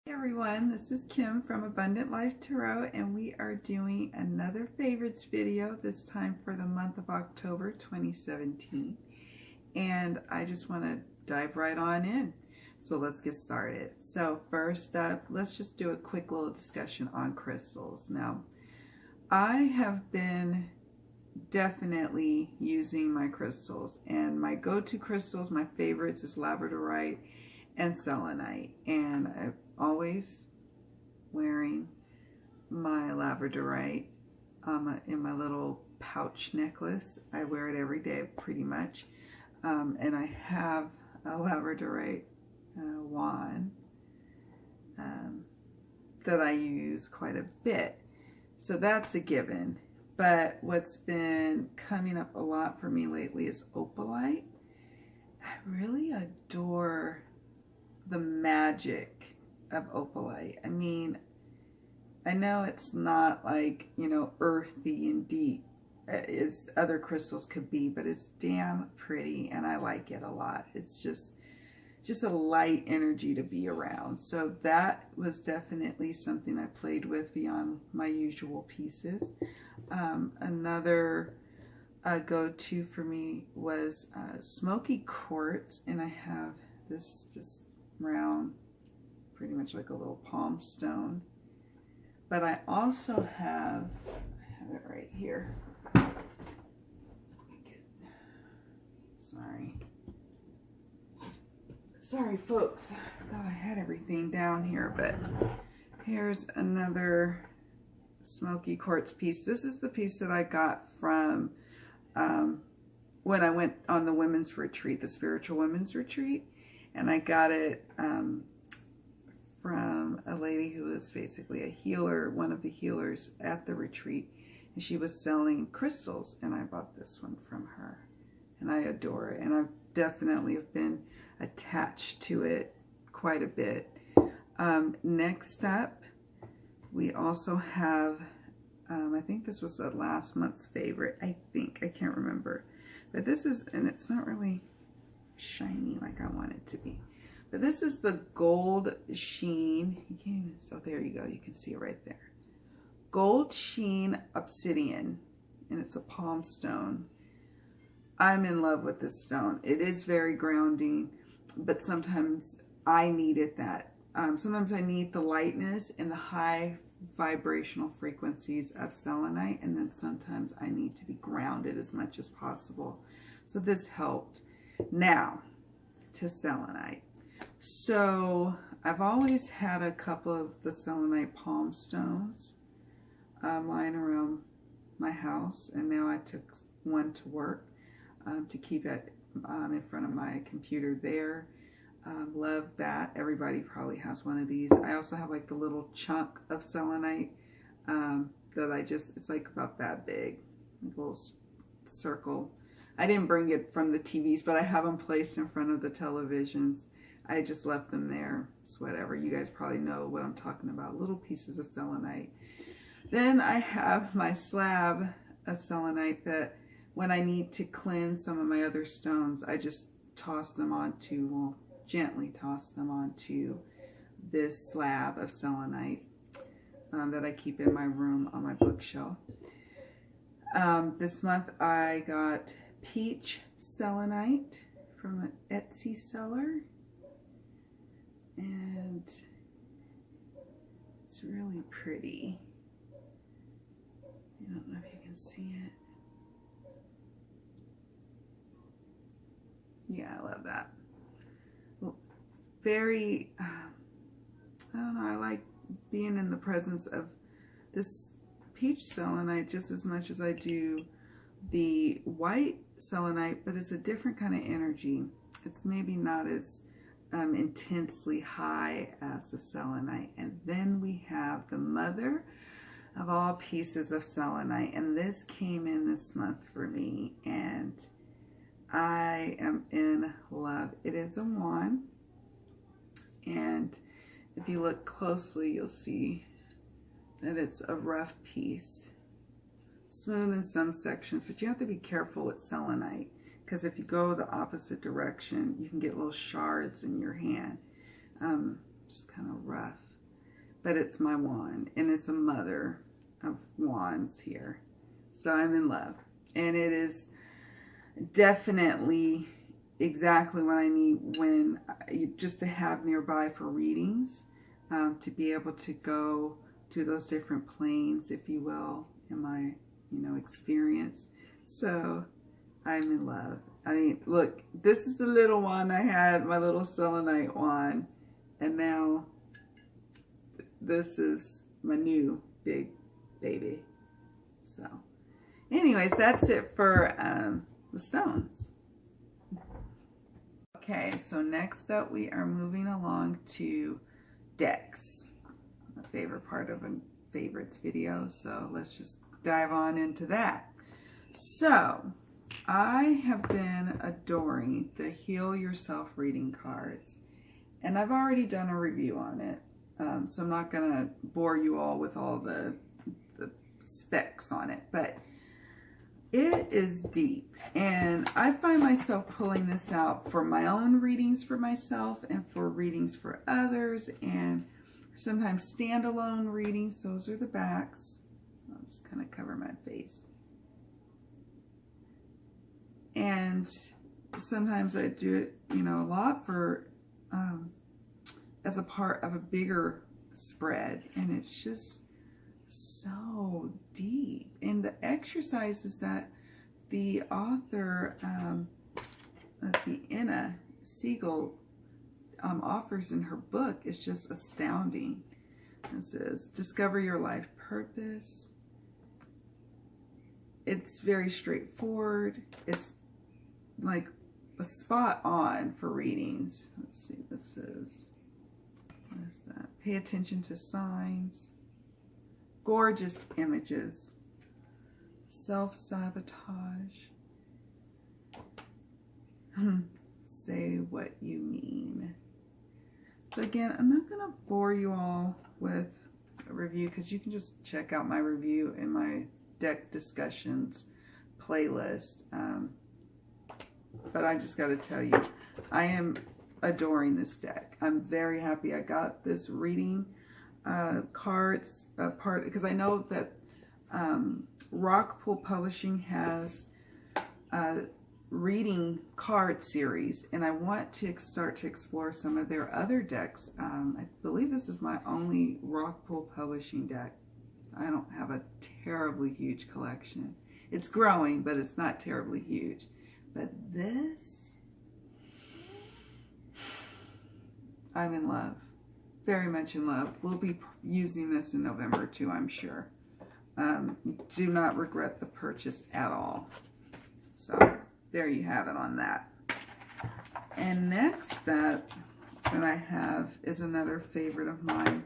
Hey everyone, this is Kim from Abundant Life Tarot, and we are doing another favorites video, this time for the month of October 2017. And I just want to dive right on in. So let's get started. So first up, let's just do a quick little discussion on crystals. Now, I have been definitely using my crystals, and my go-to crystals, my favorites, is labradorite and selenite, and I'm always wearing my labradorite in my little pouch necklace. I wear it every day pretty much, and I have a labradorite wand that I use quite a bit, so that's a given. But what's been coming up a lot for me lately is opalite. I really adore the magic of opalite. I mean, I know it's not like, you know, earthy and deep as other crystals could be, but it's damn pretty and I like it a lot. It's just a light energy to be around. So that was definitely something I played with beyond my usual pieces. Another go-to for me was smoky quartz, and I have this just round, pretty much like a little palm stone. But I also have it right here. Sorry folks, I thought I had everything down here, but here's another smoky quartz piece. This is the piece that I got from when I went on the women's retreat, the spiritual women's retreat. And I got it from a lady who was basically a healer, one of the healers at the retreat. And she was selling crystals, and I bought this one from her. And I adore it. And I've definitely have been attached to it quite a bit. Next up, we also have, I think this was the last month's favorite. I can't remember. But this is, and it's not really shiny like I want it to be, but this is the gold sheen. You can't even, so there you go, you can see it right there. Gold sheen obsidian, and it's a palm stone. I'm in love with this stone. It is very grounding, but sometimes I needed that. Sometimes I need the lightness and the high vibrational frequencies of selenite, and then sometimes I need to be grounded as much as possible. So this helped. Now, to selenite. So I've always had a couple of the selenite palm stones lying around my house, and now I took one to work to keep it in front of my computer there. Love that. Everybody probably has one of these. I also have like the little chunk of selenite that I just, it's like about that big, a little circle. I didn't bring it from the TVs, but I have them placed in front of the televisions. I just left them there. It's whatever. You guys probably know what I'm talking about. Little pieces of selenite. Then I have my slab of selenite that when I need to cleanse some of my other stones, I just toss them onto, well, gently toss them onto this slab of selenite that I keep in my room on my bookshelf. This month I got peach selenite from an Etsy seller, and it's really pretty. I don't know if you can see it. Yeah, I love that. Well, very, I don't know, I like being in the presence of this peach selenite just as much as I do the white selenite, but it's a different kind of energy. It's maybe not as intensely high as the selenite. And then we have the mother of all pieces of selenite, and this came in this month for me, and I am in love. It is a wand, and if you look closely, you'll see that it's a rough piece. Smooth in some sections, but you have to be careful with selenite, because if you go the opposite direction, you can get little shards in your hand. Just kind of rough. but it's my wand, and it's a mother of wands here. So I'm in love, and it is definitely exactly what I need when just to have nearby for readings, to be able to go to those different planes, if you will, in my experience. So I'm in love. I mean, look, this is the little one I had, my little selenite wand, and now this is my new big baby. So anyways, that's it for the stones. Okay, so next up we are moving along to decks, my favorite part of a favorites video. So let's just dive on into that. So I have been adoring the Heal Yourself reading cards, and I've already done a review on it, so I'm not gonna bore you all with all the specs on it, but it is deep, and I find myself pulling this out for my own readings for myself and for readings for others, and sometimes standalone readings. Those are the backs. I'll just kind of cover my face. And sometimes I do it, a lot for, as a part of a bigger spread, and it's just so deep. And the exercises that the author, let's see, Anna Siegel, offers in her book is just astounding. It says, discover your life purpose. It's very straightforward. It's like a spot on for readings. Let's see, this is, what is that? Pay attention to signs. Gorgeous images. Self-sabotage. Say what you mean. So again, I'm not going to bore you all with a review, because you can just check out my review in my deck discussions playlist. But I just got to tell you, I am adoring this deck. I'm very happy I got this reading cards part, because I know that Rockpool Publishing has a reading card series, and I want to start to explore some of their other decks. I believe this is my only Rockpool Publishing deck. I don't have a terribly huge collection. It's growing, but it's not terribly huge. But this, I'm in love. Very much in love. We'll be using this in November too, I'm sure. Do not regret the purchase at all. So there you have it on that. And next up that I have is another favorite of mine.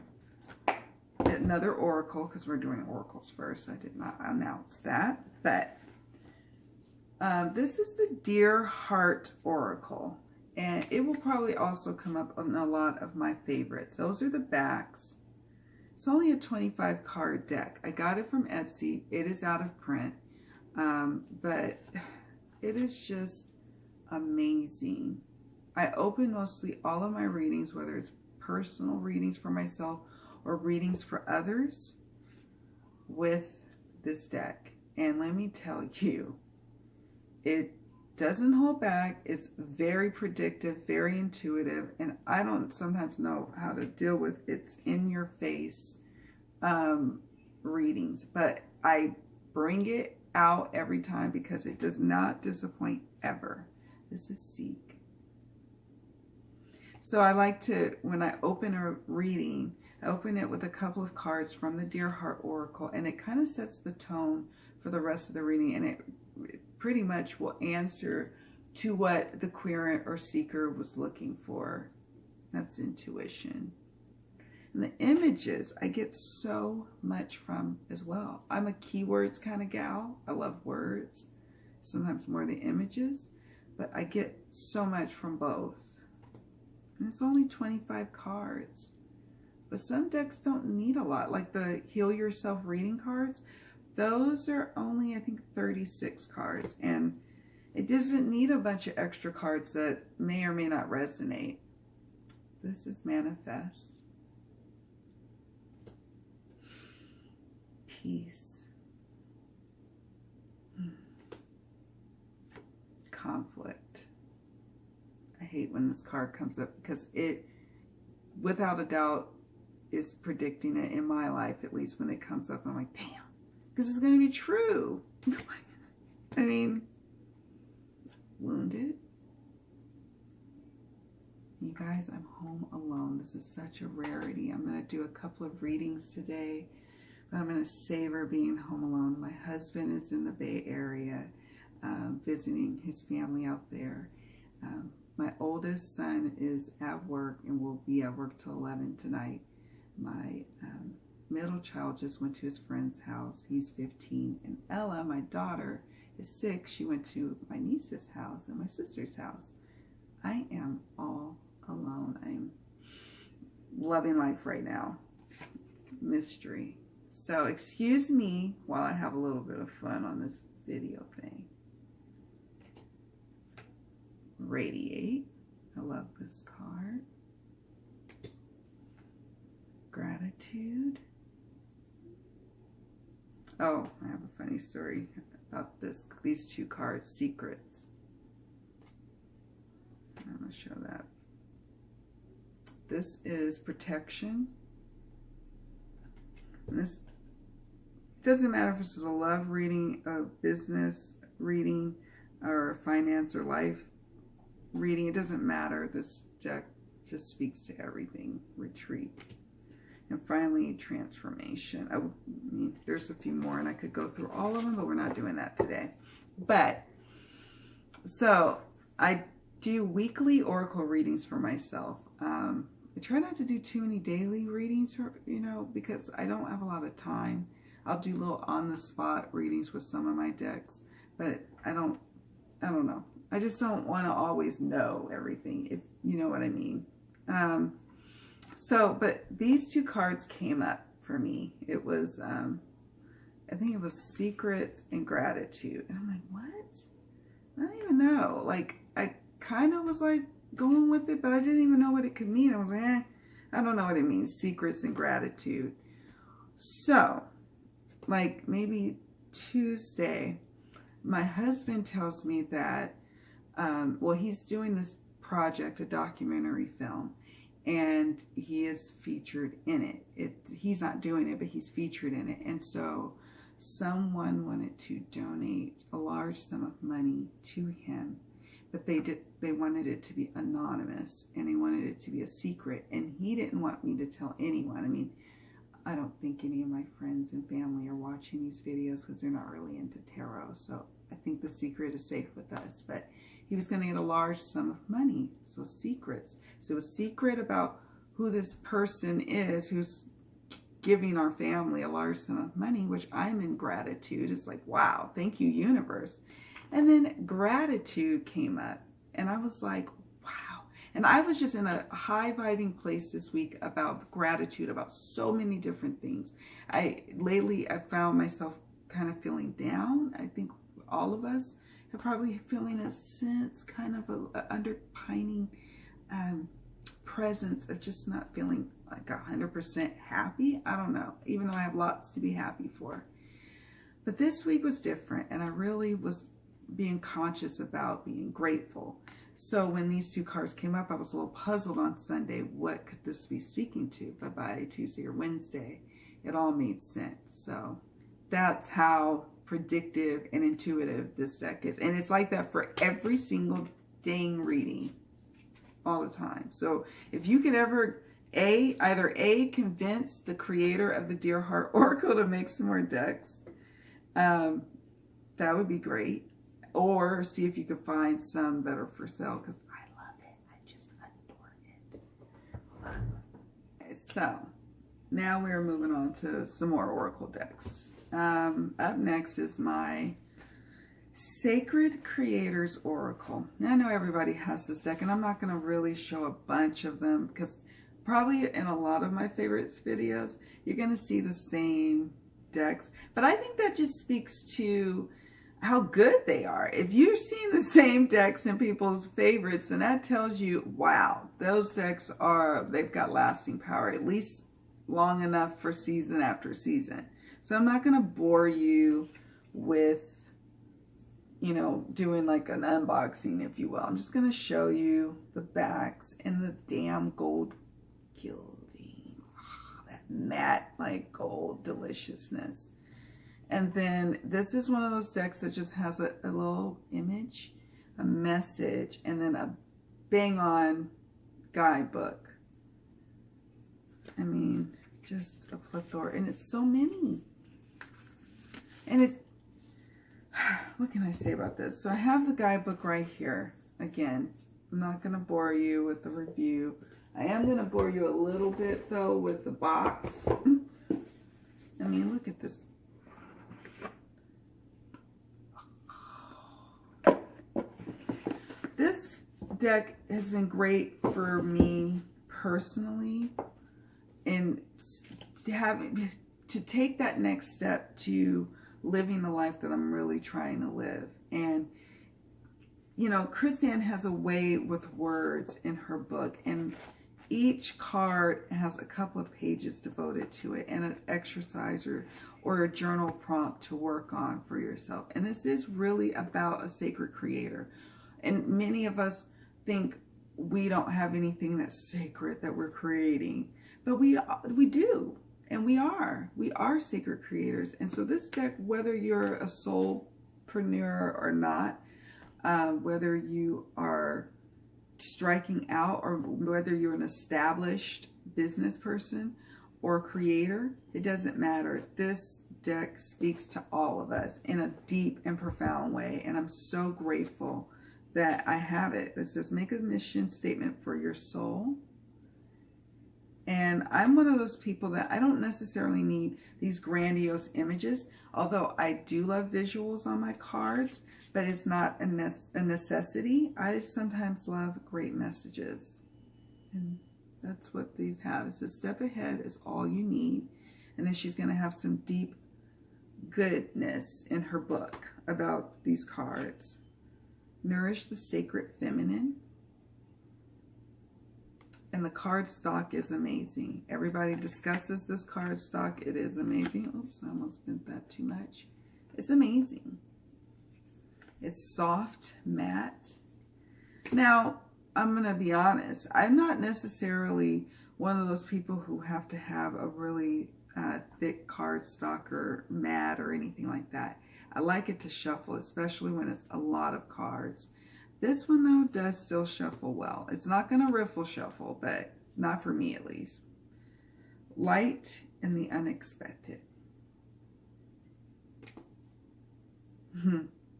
Another oracle, because we're doing oracles first. I did not announce that. But this is the Dear Heart Oracle. And it will probably also come up on a lot of my favorites. Those are the backs. It's only a 25 card deck. I got it from Etsy. It is out of print. But it is just amazing. I open mostly all of my readings, whether it's personal readings for myself or readings for others, with this deck. And let me tell you, it doesn't hold back. It's very predictive, very intuitive, and I don't sometimes know how to deal with it's in your face readings, but I bring it out every time because it does not disappoint ever. This is Seek. So I like to, when I open a reading, I open it with a couple of cards from the Dear Heart Oracle, and it kind of sets the tone for the rest of the reading, and it pretty much will answer to what the querent or seeker was looking for. That's intuition. And the images I get so much from as well. I'm a keywords kind of gal. I love words, sometimes more the images, but I get so much from both. And it's only 25 cards. But some decks don't need a lot, like the Heal Yourself reading cards. Those are only, I think, 36 cards. And it doesn't need a bunch of extra cards that may or may not resonate. This is Manifest. peace, conflict. I hate when this card comes up because it, without a doubt, is predicting it in my life, at least when it comes up. I'm like, damn, this is going to be true. I mean, wounded. You guys, I'm home alone. This is such a rarity. I'm going to do a couple of readings today, but I'm going to savor being home alone. My husband is in the Bay Area, visiting his family out there. My oldest son is at work and will be at work till 11 tonight. My middle child just went to his friend's house. He's 15. And Ella, my daughter, is 6. She went to my niece's house and my sister's house. I am all alone. I'm loving life right now. Mystery. So excuse me while I have a little bit of fun on this video thing. Radiate. I love this card. Gratitude. Oh, I have a funny story about these two cards. Secrets. I'm going to show that. This is protection. And this doesn't matter if this is a love reading, a business reading, or a finance or life reading. It doesn't matter. This deck just speaks to everything. Retreat. And finally, transformation. I mean, there's a few more and I could go through all of them, but we're not doing that today. But, so, I do weekly oracle readings for myself. I try not to do too many daily readings, because I don't have a lot of time. I'll do little on-the-spot readings with some of my decks, but I don't know. I just don't want to always know everything, if you know what I mean. But these two cards came up for me. It was, I think it was secrets and gratitude. And I'm like, what? I don't even know. Like, I kind of was like going with it, but I didn't even know what it could mean. I was like, I don't know what it means. Secrets and gratitude. So, like maybe Tuesday, my husband tells me that, well, he's doing this project, a documentary film, and he is featured in it. He's not doing it, but he's featured in it. And so someone wanted to donate a large sum of money to him, but they wanted it to be anonymous, and they wanted it to be a secret, and he didn't want me to tell anyone. I mean, I don't think any of my friends and family are watching these videos because they're not really into tarot, so I think the secret is safe with us. But he was going to get a large sum of money, so secrets. So a secret about who this person is who's giving our family a large sum of money, which I'm in gratitude. It's like, wow, thank you, universe. And then gratitude came up, and I was like, wow. And I was just in a high vibing place this week about gratitude, about so many different things. Lately I found myself kind of feeling down. I think all of us are probably feeling a sense, kind of a underpining presence of just not feeling like 100% happy. I don't know, even though I have lots to be happy for. But this week was different, and I really was being conscious about being grateful. So when these two cards came up, I was a little puzzled on Sunday. What could this be speaking to? But by Tuesday or Wednesday, it all made sense. So that's how predictive and intuitive this deck is. And it's like that for every single dang reading all the time. So if you could ever either convince the creator of the Dear Heart Oracle to make some more decks, that would be great. Or see if you could find some that are for sale, because I love it. I just adore it. Okay, so now we're moving on to some more Oracle decks. Up next is my Sacred Creators Oracle. Now I know everybody has this deck, and I'm not going to really show a bunch of them, because probably in a lot of my favorites videos, you're going to see the same decks. But I think that just speaks to how good they are. If you're seeing the same decks in people's favorites, then that tells you, wow, those decks they've got lasting power, at least long enough for season after season. So I'm not going to bore you with, you know, doing like an unboxing, if you will. I'm just going to show you the backs and the damn gold gilding. Oh, that matte like gold deliciousness. And then this is one of those decks that just has a little image, a message, and then a bang on guidebook. I mean, just a plethora, and it's so many. And it's, what can I say about this? So I have the guidebook right here. Again, I'm not going to bore you with the review. I am going to bore you a little bit, though, with the box. I mean, look at this. This deck has been great for me personally, and to take that next step to living the life that I'm really trying to live. And you know, Chrisanne has a way with words in her book, and each card has a couple of pages devoted to it and an exercise or a journal prompt to work on for yourself. And this is really about a sacred creator. And many of us think we don't have anything that's sacred that we're creating, but we do, and we are sacred creators. And so this deck, whether you're a soulpreneur or not, whether you are striking out or whether you're an established business person or creator, it doesn't matter. This deck speaks to all of us in a deep and profound way, and I'm so grateful that I have it. It says, make a mission statement for your soul. And I'm one of those people that I don't necessarily need these grandiose images, although I do love visuals on my cards, but it's not a necessity. I sometimes love great messages. And that's what these have. It's a step ahead is all you need. And then she's going to have some deep goodness in her book about these cards. Nourish the sacred feminine. And the card stock is amazing. Everybody discusses this card stock. It is amazing. Oops, I almost bent that too much. It's amazing. It's soft, matte. Now, I'm going to be honest. I'm not necessarily one of those people who have to have a really thick card stock or matte or anything like that. I like it to shuffle, especially when it's a lot of cards. This one, though, does still shuffle well. It's not going to riffle shuffle, but not for me at least. Light and the unexpected.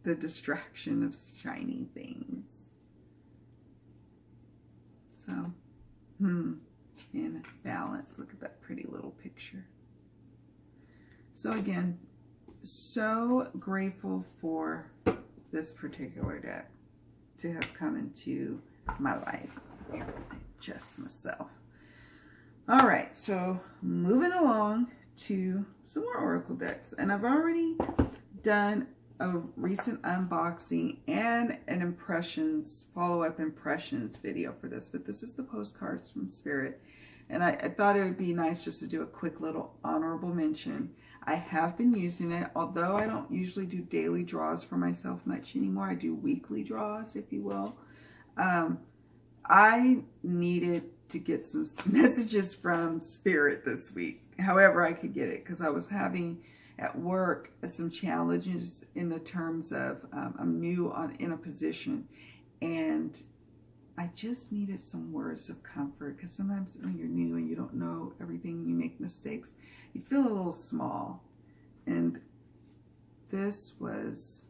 The distraction of shiny things. So, in balance. Look at that pretty little picture. So again, so grateful for this particular deck to have come into my life. Here, I adjust myself. All right, so moving along to some more Oracle decks. And I've already done a recent unboxing and an impressions, follow-up impressions video for this, but this is the postcards from Spirit. And I thought it would be nice just to do a quick little honorable mention. I have been using it, although I don't usually do daily draws for myself much anymore. I do weekly draws, if you will. I needed to get some messages from Spirit this week, however I could get it, because I was having at work some challenges in the terms of I'm new in a position, and I just needed some words of comfort, because sometimes when you're new and you don't know everything and you make mistakes, you feel a little small. And this was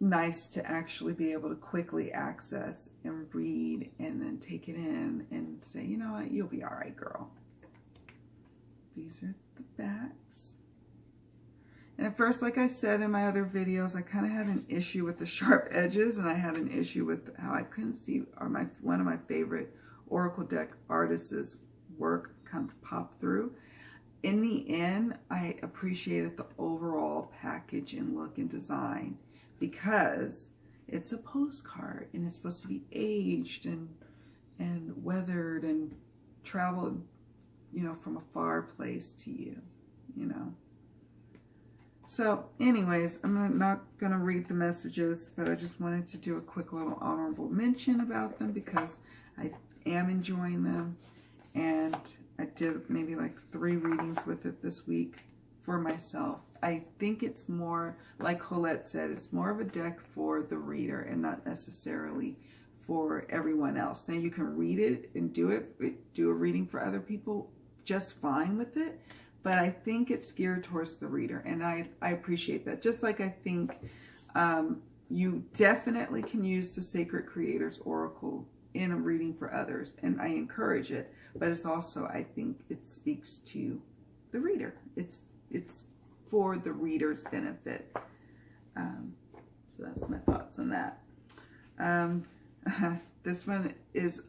nice to actually be able to quickly access and read and then take it in and say, you know what, you'll be all right, girl. These are the backs. And at first, like I said in my other videos, I kind of had an issue with the sharp edges, and I had an issue with how I couldn't see one of my favorite Oracle deck artists' work pop through. In the end, I appreciated the overall package and look and design, because it's a postcard and it's supposed to be aged and weathered and traveled, you know, from a far place to you. you know. So anyways, I'm not going to read the messages, but I just wanted to do a quick little honorable mention about them because I am enjoying them. And I did maybe like 3 readings with it this week for myself. I think it's more, like Colette said, it's more of a deck for the reader and not necessarily for everyone else. Now you can read it and do a reading for other people just fine with it, but I think it's geared towards the reader, and I appreciate that. Just like I think you definitely can use the Sacred Creators Oracle in a reading for others, and I encourage it, but it's also, I think it speaks to the reader. It's for the reader's benefit. So that's my thoughts on that. This one is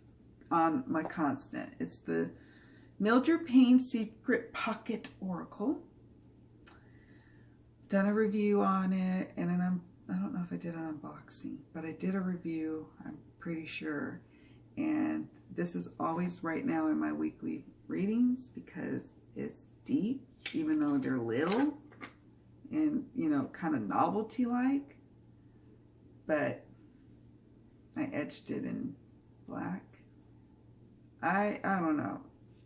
on my constant. It's the Mildred Payne Secret Pocket Oracle. Done a review on it, and then I don't know if I did an unboxing, but I did a review, I'm pretty sure. And this is always right now in my weekly readings because it's deep, even though they're little and, you know, kind of novelty-like. But I etched it in black. I don't know.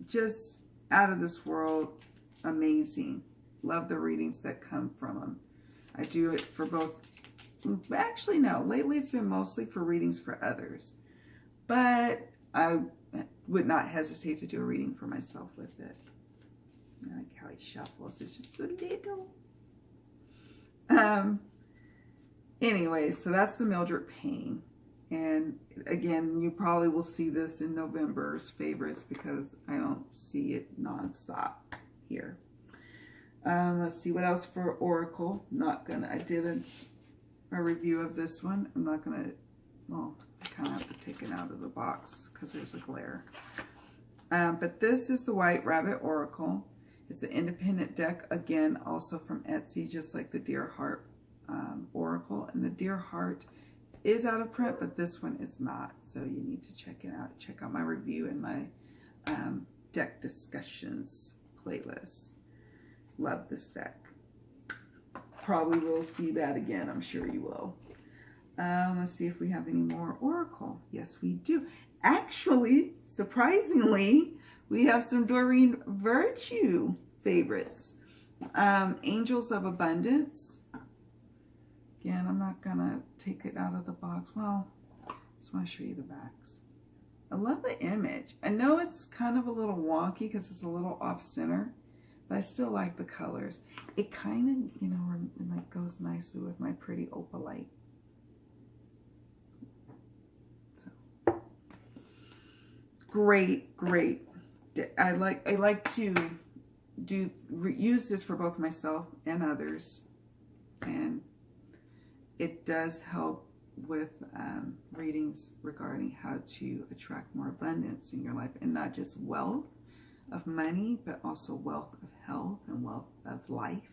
Just out of this world, amazing. Love the readings that come from them. I do it for both. Actually, no. Lately, it's been mostly for readings for others. But I would not hesitate to do a reading for myself with it. I like how he shuffles. It's just so little. Anyway, so that's the Mildred Payne. And again, you probably will see this in November's favorites because I don't see it nonstop here. Let's see what else for Oracle. I did a review of this one. I'm not gonna, well, I kind of have to take it out of the box because there's a glare. But this is the White Rabbit Oracle. It's an independent deck, again, also from Etsy, just like the Dear Heart Oracle. And the Dear Heart is out of print, but this one is not. So you need to check it out. Check out my review and my deck discussions playlist. Love this deck. Probably will see that again. I'm sure you will. Let's see if we have any more Oracle. Yes, we do. Actually, surprisingly, we have some Doreen Virtue favorites. Angels of Abundance. Again, I'm not going to take it out of the box. Well, I just want to show you the backs. I love the image. I know it's kind of a little wonky because it's a little off-center, but I still like the colors. It kind of, you know, it like goes nicely with my pretty opalite. So, great. I like to use this for both myself and others, and it does help with readings regarding how to attract more abundance in your life, and not just wealth of money, but also wealth of health and wealth of life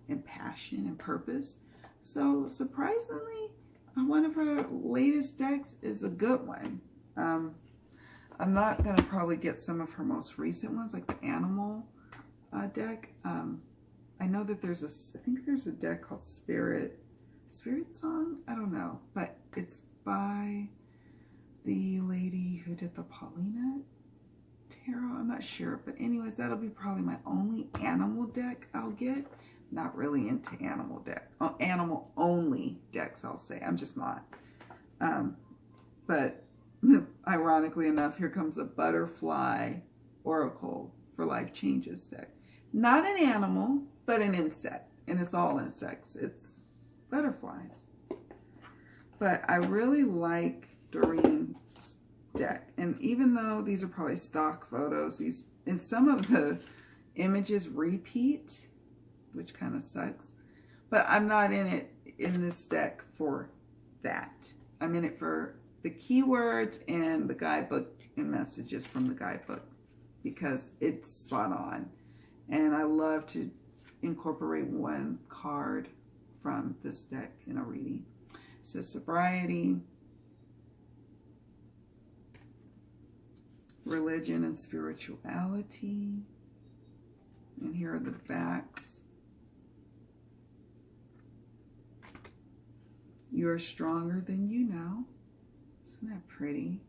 and passion and purpose. So surprisingly, one of her latest decks is a good one. I'm not going to probably get some of her most recent ones, like the Animal deck. I know that I think there's a deck called Spirit Song? I don't know. But it's by the lady who did the Paulina Tarot. I'm not sure. But anyways, that'll be probably my only animal deck I'll get. Not really into animal only decks, I'll say. I'm just not. But ironically enough, here comes a Butterfly Oracle for Life Changes deck. Not an animal, but an insect. And it's all insects. It's butterflies. But I really like Doreen's deck. And even though these are probably stock photos, and some of the images repeat, which kind of sucks. But I'm not in this deck for that. I'm in it for the keywords and the guidebook and messages from the guidebook because it's spot on. And I love to incorporate one card from this deck in a reading. It says sobriety, religion and spirituality, And here are the backs. You are stronger than you know. Isn't that pretty?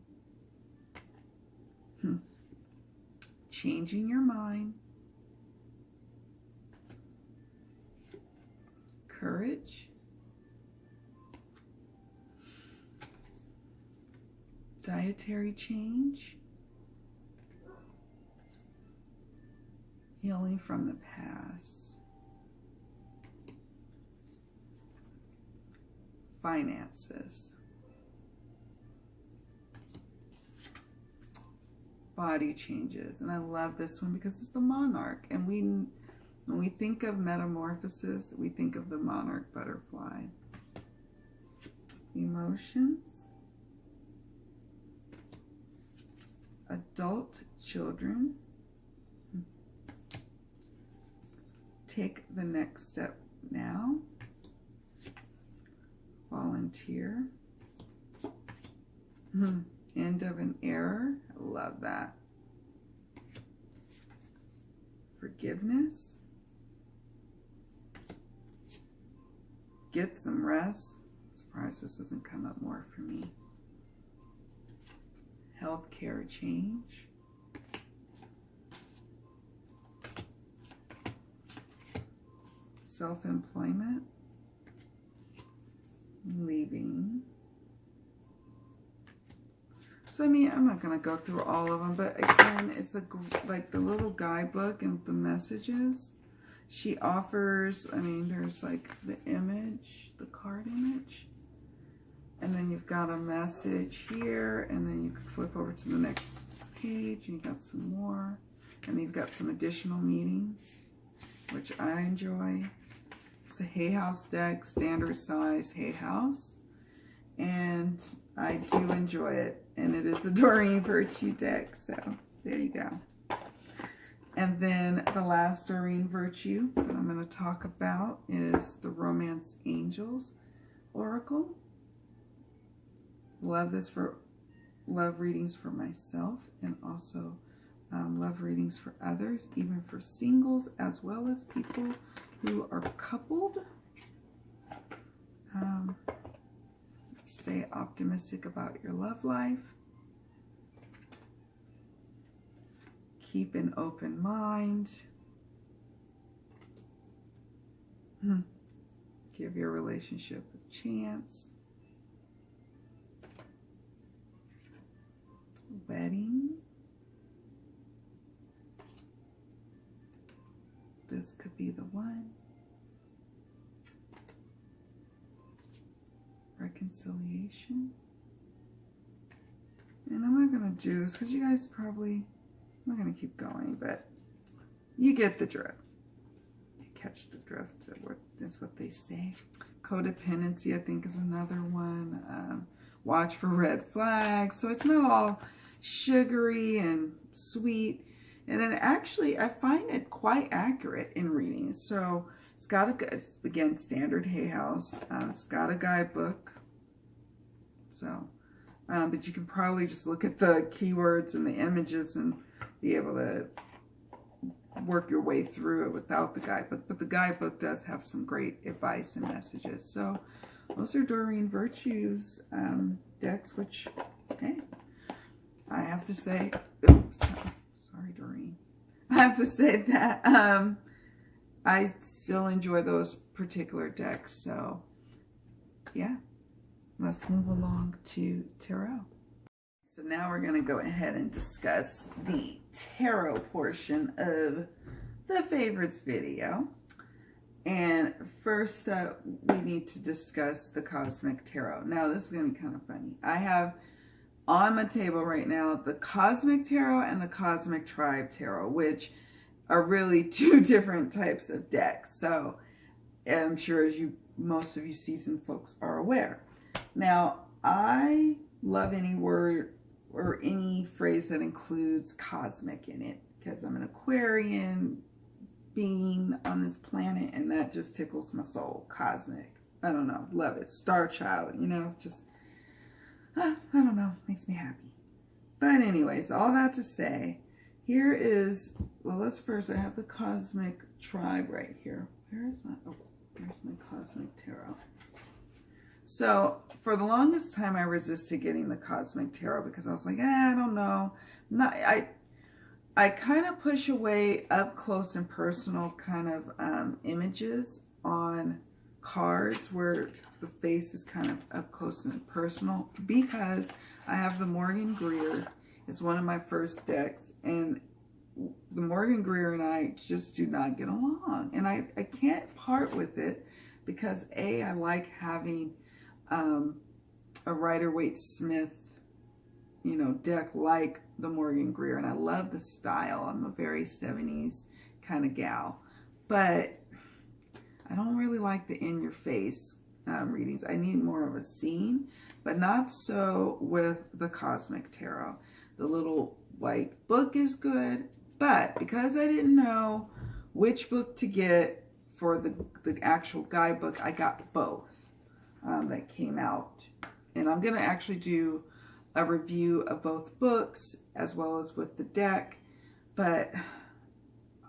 Changing your mind. Courage. Dietary change. Healing from the past. Finances. Body changes. And I love this one because it's the monarch. And when we think of metamorphosis, we think of the monarch butterfly. Emotions. Adult children. Take the next step now. Volunteer. End of an error. I love that. Forgiveness. Get some rest. Surprised this doesn't come up more for me. Healthcare change. Self-employment. Leaving. So, I mean, I'm not going to go through all of them, but again, it's like the little guidebook and the messages she offers. I mean, there's like the image, the card image, and then you've got a message here, and then you can flip over to the next page, and you've got some more, and you've got some additional meanings, which I enjoy. It's a Hay House deck, standard size Hay House, and I do enjoy it, and it is a Doreen Virtue deck, so there you go. And then the last Doreen Virtue that I'm going to talk about is the Romance Angels Oracle. Love this for love readings for myself, and also love readings for others, even for singles as well as people who are coupled. Stay optimistic about your love life. Keep an open mind. Give your relationship a chance. Wedding. This could be the one. Reconciliation. And I'm not going to do this because you guys probably, I'm not going to keep going, but you get the drift. You catch the drift. That's what they say. Codependency, I think, is another one. Watch for red flags. So it's not all sugary and sweet. And then actually, I find it quite accurate in readings. So it's got a, again, standard Hay House. It's got a guidebook. So, but you can probably just look at the keywords and the images and be able to work your way through it without the guidebook. But the guidebook does have some great advice and messages. So those are Doreen Virtue's decks, which, hey, I have to say, oops, sorry, Doreen. I have to say that I still enjoy those particular decks. So, yeah, let's move along to tarot. So now we're going to go ahead and discuss the tarot portion of the favorites video. And first up, we need to discuss the Cosmic Tarot. Now, this is going to be kind of funny. I have on my table right now the Cosmic Tarot and the Cosmic Tribe Tarot, which are really two different types of decks. So I'm sure as most of you seasoned folks are aware. Now, I love any word or any phrase that includes cosmic in it, because I'm an Aquarian being on this planet, and that just tickles my soul. Cosmic, I don't know, love it. Star child, you know, just I don't know, makes me happy. But anyways, all that to say, Here is, well, let's first, I have the Cosmic Tribe right here. There's my Cosmic Tarot. So for the longest time, I resisted getting the Cosmic Tarot because I was like, I don't know. I kind of push away up close and personal kind of images on cards where the face is kind of up close and personal, because I have the Morgan Greer. It's one of my first decks, and the Morgan Greer and I just do not get along, and I can't part with it because I like having a Rider-Waite-Smith, you know, deck like the Morgan Greer, and I love the style. I'm a very 70s kind of gal, but I don't really like the in-your-face readings. I need more of a scene, but not so with the Cosmic Tarot. The little white book is good, but because I didn't know which book to get for the actual guidebook, I got both that came out. And I'm going to actually do a review of both books as well as with the deck. But,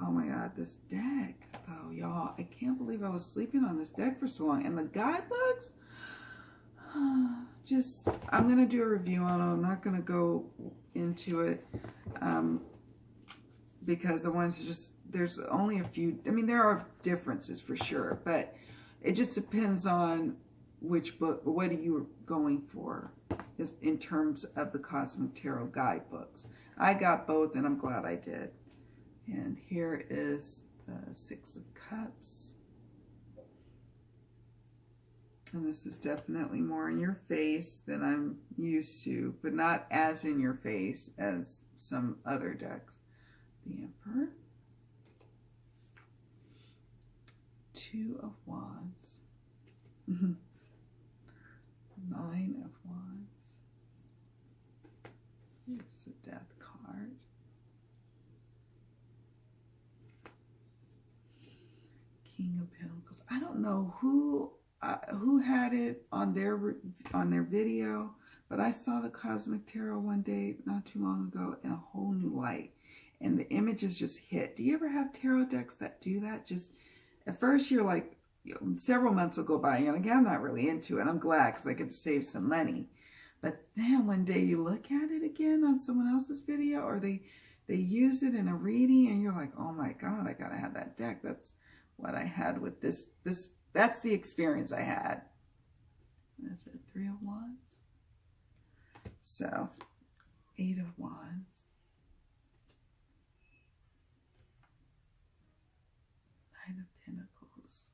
oh my God, this deck, though, y'all, I can't believe I was sleeping on this deck for so long. And the guidebooks, just, I'm going to do a review on them. I'm not going to go into it because I wanted to just, there's only a few, I mean, there are differences for sure, but it just depends on which book, what are you going for is in terms of the Cosmic Tarot guidebooks. I got both, and I'm glad I did. And here is the Six of Cups. And this is definitely more in your face than I'm used to, but not as in your face as some other decks. The Emperor. Two of Wands. 9 of Wands. Here's the Death card. King of Pentacles. I don't know who had it on their video, but I saw the Cosmic Tarot one day not too long ago in a whole new light, and the images just hit. Do you ever have tarot decks that do that? Just at first you're like, several months will go by and you're like, yeah, I'm not really into it. I'm glad because I could save some money. But then one day you look at it again on someone else's video, or they use it in a reading, and you're like, oh my God, I gotta have that deck. That's what I had with this. That's the experience I had. That's it, 3 of Wands. So, 8 of Wands. 9 of Pentacles.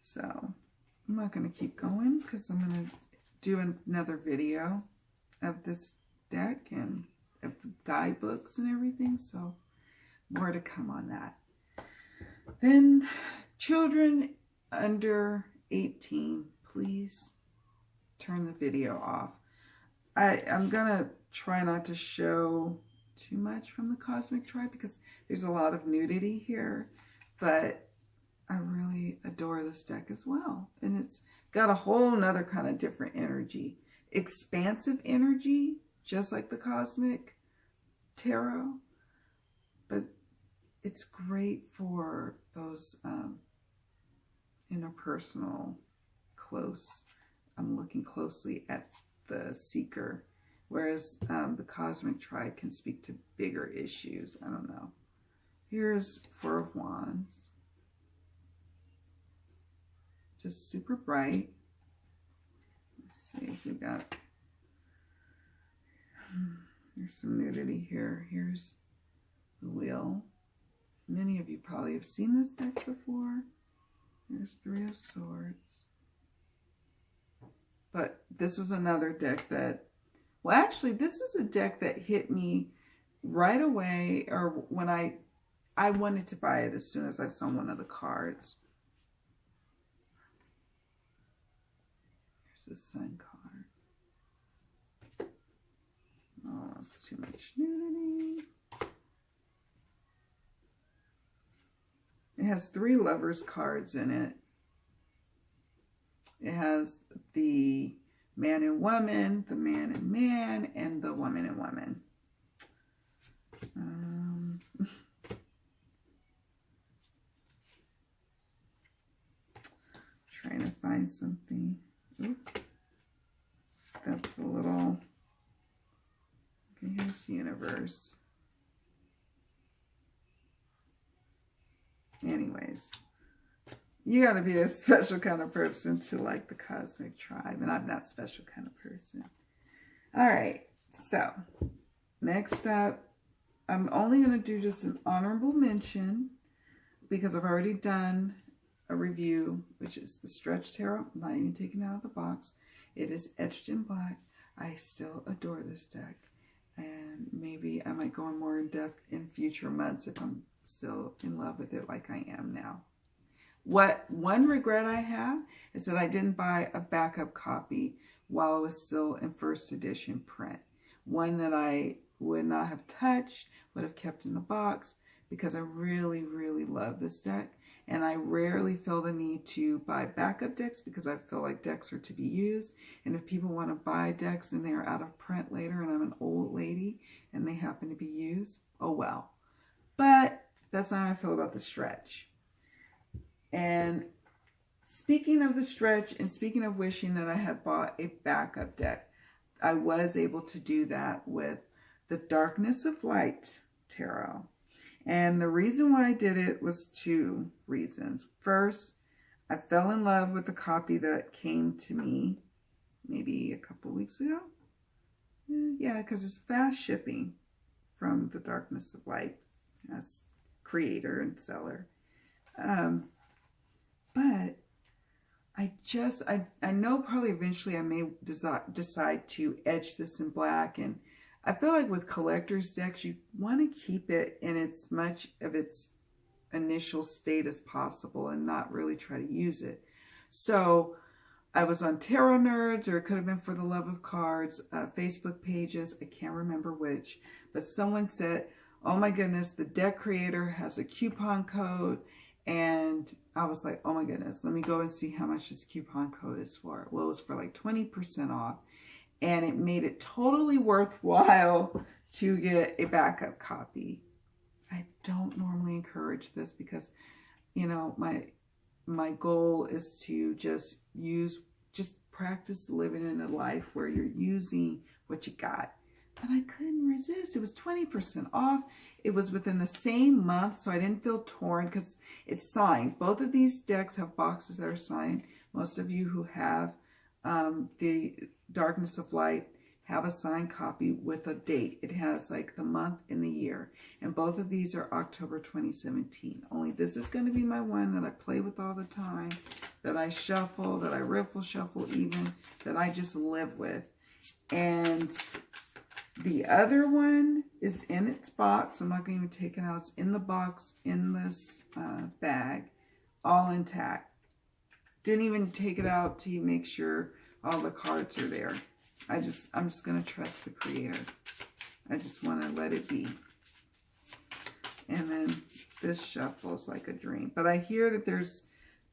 So, I'm not going to keep going because I'm going to do another video of this deck and of the guidebooks and everything. So, more to come on that. Then, children under 18, please turn the video off. I'm going to try not to show too much from the Cosmic Tribe because there's a lot of nudity here, but I really adore this deck as well. And it's got a whole nother kind of different energy. Expansive energy, just like the Cosmic Tarot, but it's great for those interpersonal, close. I'm looking closely at the seeker, whereas the Cosmic Tribe can speak to bigger issues. I don't know. Here's 4 of Wands. Just super bright. Let's see if we got, there's some nudity here. Here's the Wheel. Many of you probably have seen this deck before. There's 3 of Swords. But this was another deck that, well, actually, this is a deck that hit me right away, or when I wanted to buy it as soon as I saw one of the cards. Here's the Sun card. Oh, it's too much nudity. It has 3 Lovers cards in it. It has the Man and Woman, the Man and Man, and the Woman and Woman. try something. Oop. That's a little... Okay, here's Universe. Anyways, you got to be a special kind of person to like the Cosmic Tribe, and I'm that special kind of person. All right, so next up, I'm only going to do just an honorable mention because I've already done a review, which is the Stretch Tarot. I'm not even taking it out of the box. It is etched in black. I still adore this deck, and maybe I might go in more in depth in future months if I'm still in love with it like I am now. One regret I have is that I didn't buy a backup copy while it was still in first edition print. One that I would not have touched, would have kept in the box, because I really, really love this deck. And I rarely feel the need to buy backup decks because I feel like decks are to be used. And if people want to buy decks and they're out of print later and I'm an old lady and they happen to be used, oh well. But that's not how I feel about the Stretch. And speaking of the Stretch and speaking of wishing that I had bought a backup deck, I was able to do that with the Darkness of Light Tarot. And the reason why I did it was two reasons. First, I fell in love with the copy that came to me maybe a couple of weeks ago. Yeah, because it's fast shipping from the Darkness of Light as creator and seller. But I know probably eventually I may decide to edge this in black, and I feel like with collector's decks, you want to keep it in as much of its initial state as possible and not really try to use it. So I was on Tarot Nerds, or it could have been For the Love of Cards, Facebook pages, I can't remember which, but someone said, oh my goodness, the deck creator has a coupon code, and I was like, oh my goodness, let me go and see how much this coupon code is for. Well, it was for like 20% off. And it made it totally worthwhile to get a backup copy. I don't normally encourage this because, you know, my goal is to just practice living in a life where you're using what you got. But I couldn't resist. It was 20% off. It was within the same month, so I didn't feel torn because it's signed. Both of these decks have boxes that are signed. Most of you who have the Darkness of Light have a signed copy with a date. It has like the month and the year. And both of these are October 2017. Only this is going to be my one that I play with all the time, that I shuffle, that I riffle shuffle even, that I just live with. And the other one is in its box. I'm not going to even take it out. It's in the box, in this bag, all intact. Didn't even take it out to make sure all the cards are there. I'm just going to trust the creator. I just want to let it be. And then this shuffles like a dream. But I hear that there's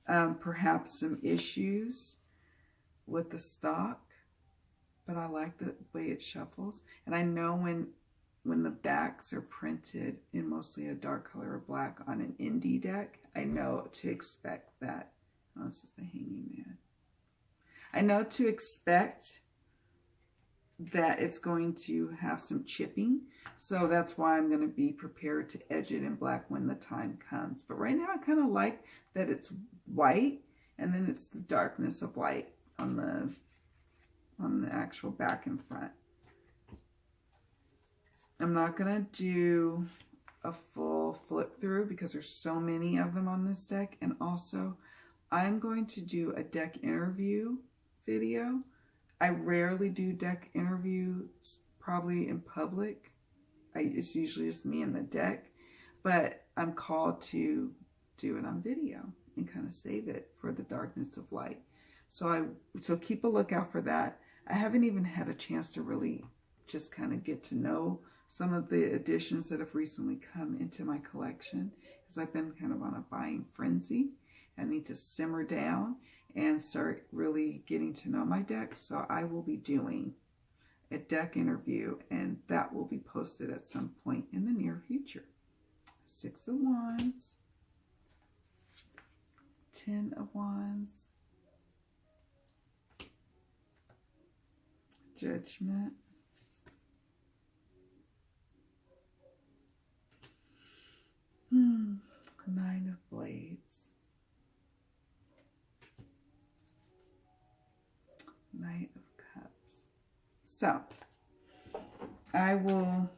perhaps some issues with the stock. But I like the way it shuffles. And I know when the backs are printed in mostly a dark color or black on an indie deck, I know to expect that. Oh, this is the Hanging Man. I know to expect that it's going to have some chipping. So that's why I'm going to be prepared to edge it in black when the time comes. But right now I kind of like that it's white and then it's the Darkness of Light on the actual back and front. I'm not going to do a full flip through because there's so many of them on this deck. And also I'm going to do a deck interview video. I rarely do deck interviews probably in public. It's usually just me and the deck, but I'm called to do it on video and kind of save it for the Darkness of Light. So keep a lookout for that. I haven't even had a chance to really just kind of get to know some of the additions that have recently come into my collection, because I've been kind of on a buying frenzy. I need to simmer down and start really getting to know my deck. So I will be doing a deck interview, and that will be posted at some point in the near future. 6 of Wands, 10 of Wands, Judgment. Nine of Blades. Knight of Cups. So, I will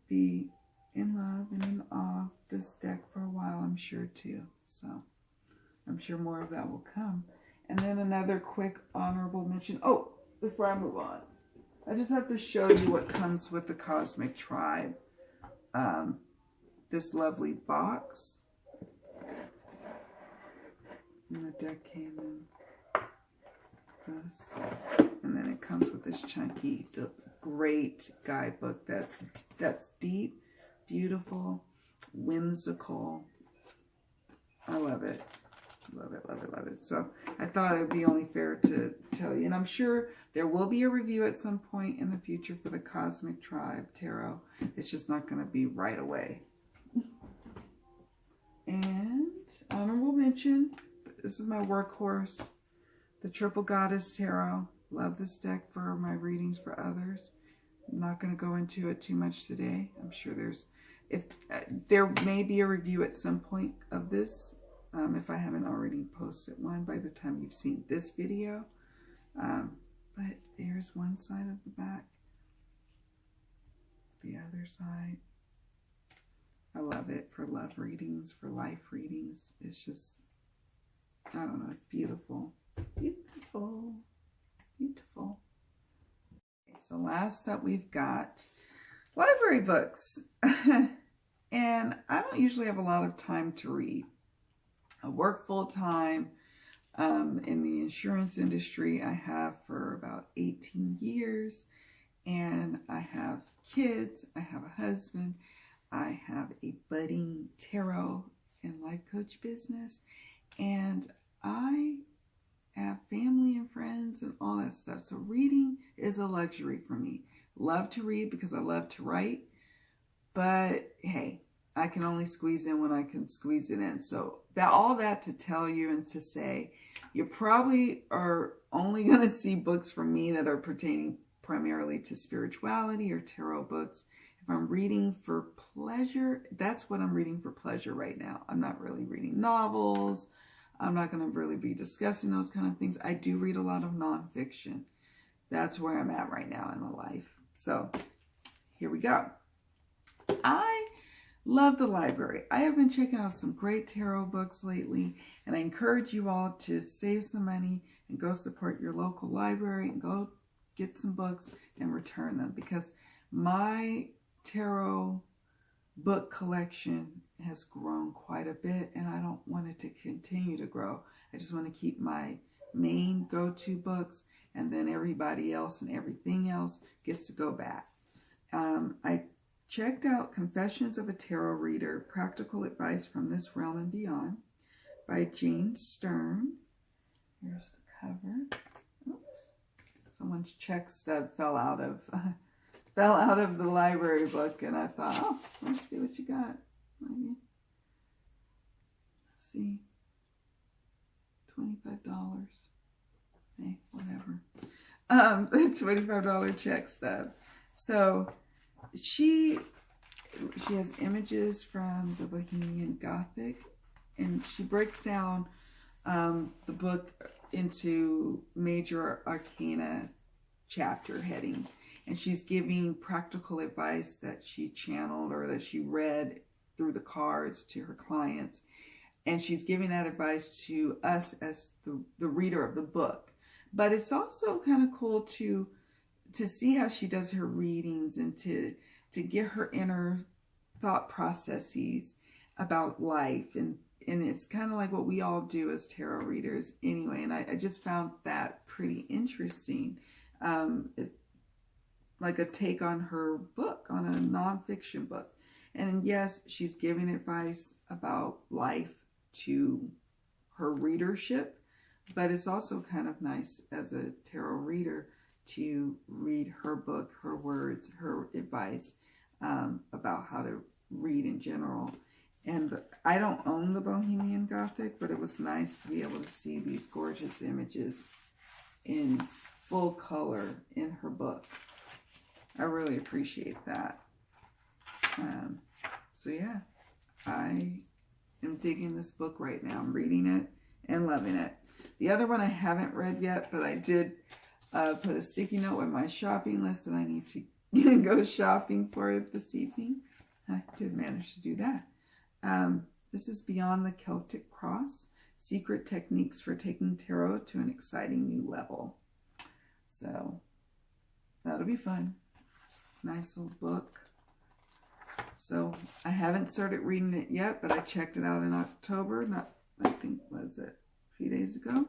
be in love and in awe of this deck for a while, I'm sure, too. So, I'm sure more of that will come. And then another quick honorable mention. Oh, before I move on, I just have to show you what comes with the Cosmic Tribe. This lovely box. And the deck came in this. And then it comes with this chunky, great guidebook that's deep, beautiful, whimsical. I love it. Love it, love it, love it. So I thought it would be only fair to tell you. And I'm sure there will be a review at some point in the future for the Cosmic Tribe Tarot. It's just not going to be right away. And honorable mention, this is my workhorse, the Triple Goddess Tarot. Love this deck for my readings for others. I'm not going to go into it too much today. I'm sure there may be a review at some point of this, if I haven't already posted one by the time you've seen this video. But there's one side of the back, the other side. I love it for love readings, for life readings. It's just, I don't know, it's beautiful. Beautiful. Beautiful. Okay, so last up we've got library books. And I don't usually have a lot of time to read. I work full time in the insurance industry. I have for about 18 years. And I have kids. I have a husband. I have a budding tarot and life coach business, and I have family and friends and all that stuff. So reading is a luxury for me. Love to read because I love to write, but hey, I can only squeeze in when I can squeeze it in. So all that to tell you and to say, you probably are only going to see books from me that are pertaining primarily to spirituality or tarot books. If I'm reading for pleasure, that's what I'm reading for pleasure right now. I'm not really reading novels. I'm not going to really be discussing those kind of things. I do read a lot of nonfiction. That's where I'm at right now in my life. So here we go. I love the library. I have been checking out some great tarot books lately, and I encourage you all to save some money and go support your local library and go get some books and return them, because my tarot book collection has grown quite a bit, and I don't want it to continue to grow. I just want to keep my main go-to books, and then everybody else and everything else gets to go back. I checked out Confessions of a Tarot Reader, Practical Advice from This Realm and Beyond by Jane Stern. Here's the cover. Oops. Someone's check stub fell out of the library book, and I thought, oh, let's see what you got. Maybe. Let's see. $25. Hey, whatever. $25 check stub. So she has images from the Bohemian Gothic, and she breaks down the book into major arcana chapter headings. And she's giving practical advice that she channeled or that she read through the cards to her clients. And she's giving that advice to us as the reader of the book. But it's also kind of cool to see how she does her readings and to get her inner thought processes about life. And it's kind of like what we all do as tarot readers anyway. And I just found that pretty interesting. Like a take on her book, on a nonfiction book. And yes, she's giving advice about life to her readership, but it's also kind of nice as a tarot reader to read her book, her words, her advice about how to read in general. And I don't own the Bohemian Gothic, but it was nice to be able to see these gorgeous images in full color book. I really appreciate that. So yeah, I am digging this book right now. I'm reading it and loving it. The other one I haven't read yet, but I did put a sticky note with my shopping list that I need to go shopping for it this evening. I did manage to do that. This is Beyond the Celtic Cross, Secret Techniques for Taking Tarot to an Exciting New Level. So that'll be fun. Nice little book. So I haven't started reading it yet, but I checked it out in October. I think, was it a few days ago?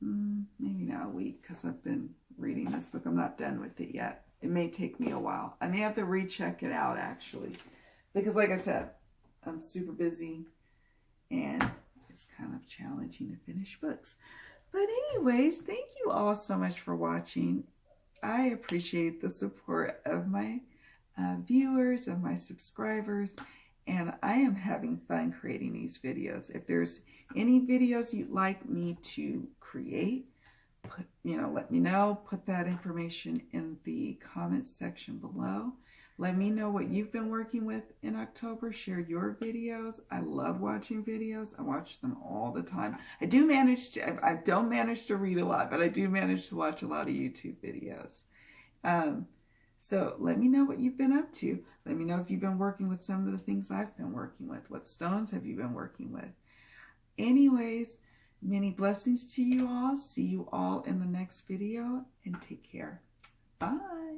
Maybe now a week, because I've been reading this book. I'm not done with it yet. It may take me a while. I may have to recheck it out, actually. Because like I said, I'm super busy and it's kind of challenging to finish books. But anyways, thank you all so much for watching. I appreciate the support of my viewers, of my subscribers, and I am having fun creating these videos. If there's any videos you'd like me to create, let me know. Put that information in the comments section below. Let me know what you've been working with in October. Share your videos. I love watching videos. I watch them all the time. I don't manage to read a lot, but I do manage to watch a lot of YouTube videos. So let me know what you've been up to. Let me know if you've been working with some of the things I've been working with. What stones have you been working with? Anyways, many blessings to you all. See you all in the next video, and take care. Bye.